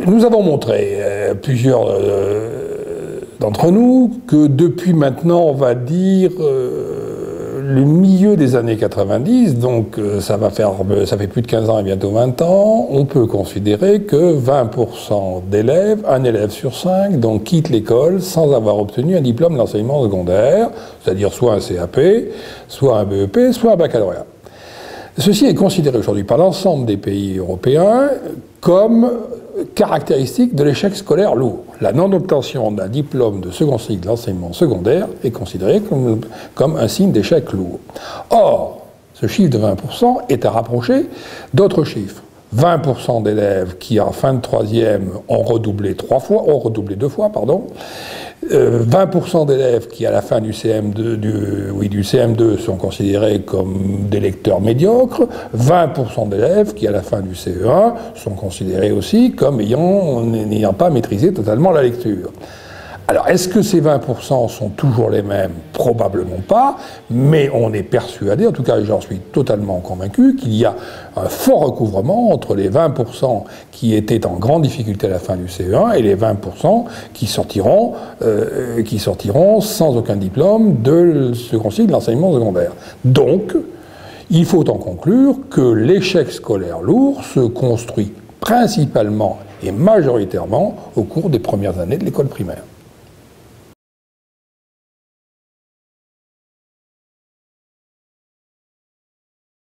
Nous avons montré, plusieurs d'entre nous, que depuis maintenant, on va dire, le milieu des années 90, donc ça fait plus de 15 ans et bientôt 20 ans, on peut considérer que 20% d'élèves, un élève sur 5, donc quittent l'école sans avoir obtenu un diplôme d'enseignement secondaire, c'est-à-dire soit un CAP, soit un BEP, soit un baccalauréat. Ceci est considéré aujourd'hui par l'ensemble des pays européens comme caractéristique de l'échec scolaire lourd. La non-obtention d'un diplôme de second cycle d'enseignement secondaire est considérée comme un signe d'échec lourd. Or, ce chiffre de 20% est à rapprocher d'autres chiffres. 20% d'élèves qui, en fin de troisième, ont redoublé 2 fois, 20% d'élèves qui, à la fin du CM2, sont considérés comme des lecteurs médiocres, 20% d'élèves qui, à la fin du CE1, sont considérés aussi comme n'ayant pas maîtrisé totalement la lecture. Alors, est-ce que ces 20% sont toujours les mêmes? Probablement pas, mais on est persuadé, en tout cas j'en suis totalement convaincu, qu'il y a un fort recouvrement entre les 20% qui étaient en grande difficulté à la fin du CE1 et les 20% qui sortiront sans aucun diplôme de second cycle de l'enseignement secondaire. Donc, il faut en conclure que l'échec scolaire lourd se construit principalement et majoritairement au cours des premières années de l'école primaire.